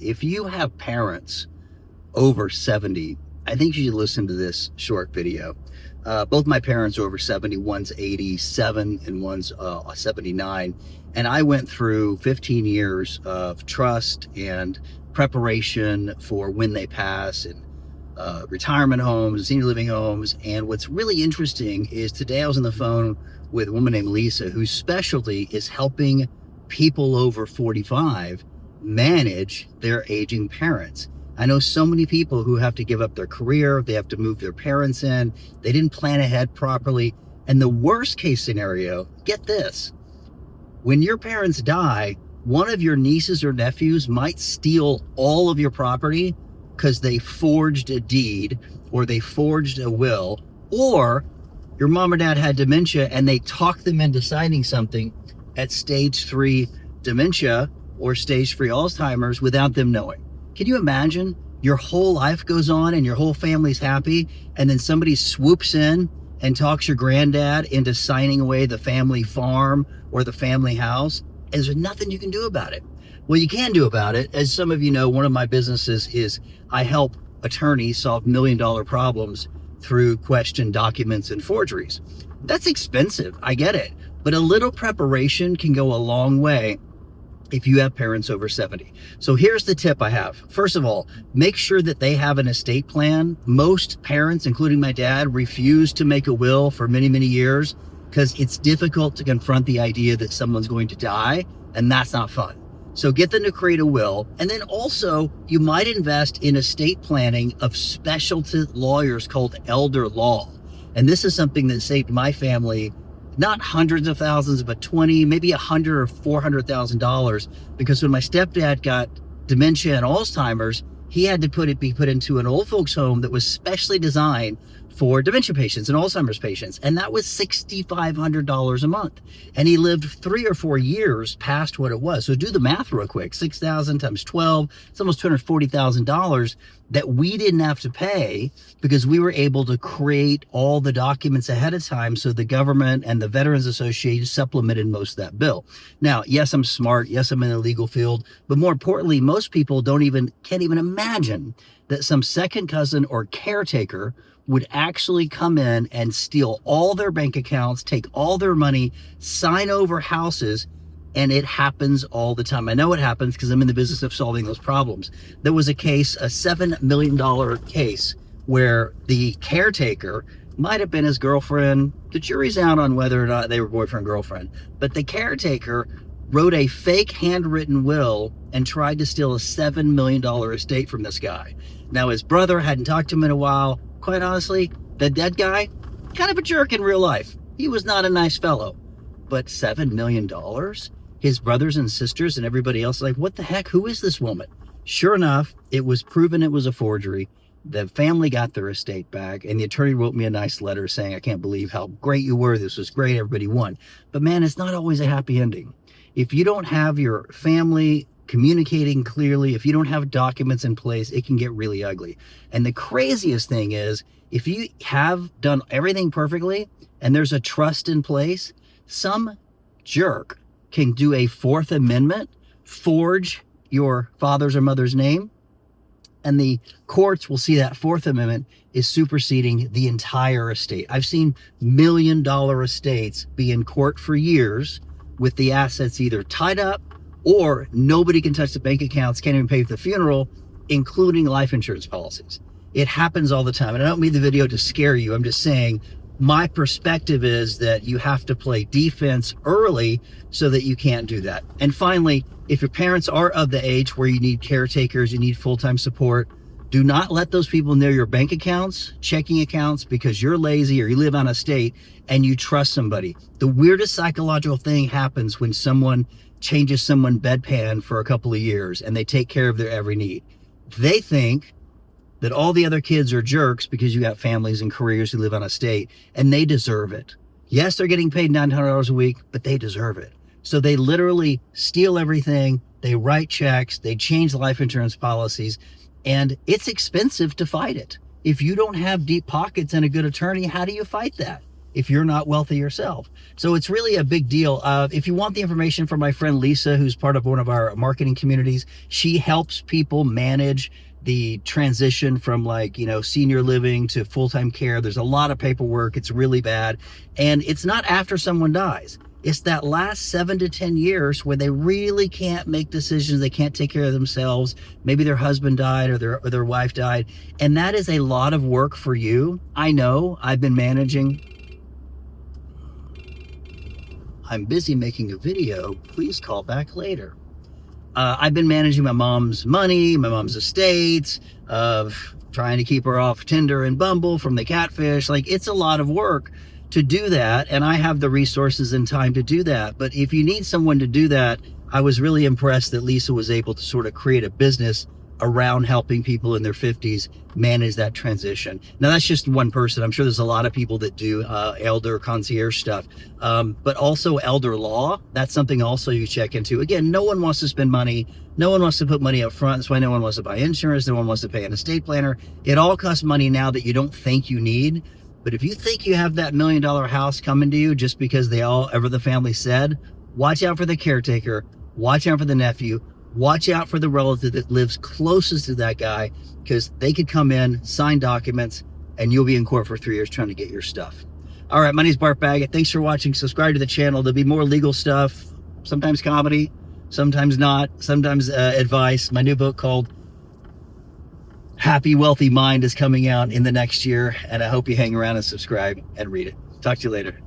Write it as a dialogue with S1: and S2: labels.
S1: if you have parents over 70, I think you should listen to this short video. Both my parents are over 70. One's 87 and one's 79. And I went through 15 years of trust and preparation for when they pass, and retirement homes, senior living homes. And what's really interesting is today I was on the phone with a woman named Lisa, whose specialty is helping people over 45 manage their aging parents. I know so many people who have to give up their career, they have to move their parents in, they didn't plan ahead properly. And the worst case scenario, get this, when your parents die, one of your nieces or nephews might steal all of your property because they forged a deed or they forged a will, or your mom or dad had dementia and they talked them into signing something at stage 3 dementia or stage 3 Alzheimer's without them knowing. Can you imagine? Your whole life goes on and your whole family's happy, and then somebody swoops in and talks your granddad into signing away the family farm or the family house, and there's nothing you can do about it. Well, you can do about it. As some of you know, one of my businesses is I help attorneys solve $1 million problems through questioned documents and forgeries. That's expensive, I get it, but a little preparation can go a long way if you have parents over 70. So here's the tip I have. First of all, make sure that they have an estate plan. Most parents, including my dad, refuse to make a will for many, many years because it's difficult to confront the idea that someone's going to die, and that's not fun. So get them to create a will. And then also you might invest in estate planning of specialty lawyers called elder law. And this is something that saved my family not hundreds of thousands, but 20, maybe $100,000 or $400,000, because when my stepdad got dementia and Alzheimer's, he had to be put into an old folks home that was specially designed for dementia patients and Alzheimer's patients. And that was $6,500 a month. And he lived 3 or 4 years past what it was. So do the math real quick. 6,000 times 12, it's almost $240,000 that we didn't have to pay because we were able to create all the documents ahead of time. So the government and the Veterans Association supplemented most of that bill. Now, yes, I'm smart. Yes, I'm in the legal field. But more importantly, most people can't even imagine that some second cousin or caretaker would actually come in and steal all their bank accounts, take all their money, sign over houses, and it happens all the time. I know it happens because I'm in the business of solving those problems. There was a case, a $7 million case, where the caretaker might have been his girlfriend. The jury's out on whether or not they were boyfriend-girlfriend, but the caretaker wrote a fake handwritten will and tried to steal a $7 million estate from this guy. Now, his brother hadn't talked to him in a while. Quite honestly, the dead guy, kind of a jerk in real life. He was not a nice fellow. But $7 million? His brothers and sisters and everybody else like, what the heck? Who is this woman? Sure enough, it was proven it was a forgery. The family got their estate back, and the attorney wrote me a nice letter saying, I can't believe how great you were. This was great. Everybody won. But man, it's not always a happy ending. If you don't have your family communicating clearly, if you don't have documents in place, it can get really ugly. And the craziest thing is, if you have done everything perfectly and there's a trust in place, some jerk can do a Fourth Amendment, forge your father's or mother's name, and the courts will see that Fourth Amendment is superseding the entire estate. I've seen $1 million estates be in court for years with the assets either tied up or nobody can touch the bank accounts, can't even pay for the funeral, including life insurance policies. It happens all the time. And I don't mean the video to scare you. I'm just saying my perspective is that you have to play defense early so that you can't do that. And finally, if your parents are of the age where you need caretakers, you need full-time support, do not let those people near your bank accounts, checking accounts, because you're lazy or you live on a state and you trust somebody. The weirdest psychological thing happens when someone changes someone bedpan for a couple of years and they take care of their every need. They think that all the other kids are jerks because you have families and careers who live on a state, and they deserve it. Yes, they're getting paid $900 a week, but they deserve it. So they literally steal everything. They write checks. They change life insurance policies, and it's expensive to fight it. If you don't have deep pockets and a good attorney, how do you fight that? if you're not wealthy yourself. So it's really a big deal. If you want the information from my friend Lisa, who's part of one of our marketing communities, she helps people manage the transition from, like, senior living to full-time care. There's a lot of paperwork. It's really bad. And it's not after someone dies. It's that last 7 to 10 years where they really can't make decisions. They can't take care of themselves. Maybe their husband died or their wife died. And that is a lot of work for you. I know. I've been managing. I'm busy making a video. Please call back later. I've been managing my mom's money, my mom's estate, of trying to keep her off Tinder and Bumble from the catfish. Like, it's a lot of work to do that, and I have the resources and time to do that. But if you need someone to do that, I was really impressed that Lisa was able to sort of create a business around helping people in their 50s manage that transition. Now, that's just one person. I'm sure there's a lot of people that do elder concierge stuff, but also elder law. That's something also you check into. Again, no one wants to spend money. No one wants to put money up front. That's why no one wants to buy insurance. No one wants to pay an estate planner. It all costs money now that you don't think you need. But if you think you have that $1 million house coming to you just because the family said, watch out for the caretaker, watch out for the nephew, watch out for the relative that lives closest to that guy, because they could come in, sign documents, and you'll be in court for 3 years trying to get your stuff. All right, my name's Bart Baggett. Thanks for watching. Subscribe to the channel. There'll be more legal stuff, sometimes comedy, sometimes not, sometimes advice. My new book called Happy Wealthy Mind is coming out in the next year, and I hope you hang around and subscribe and read it. Talk to you later.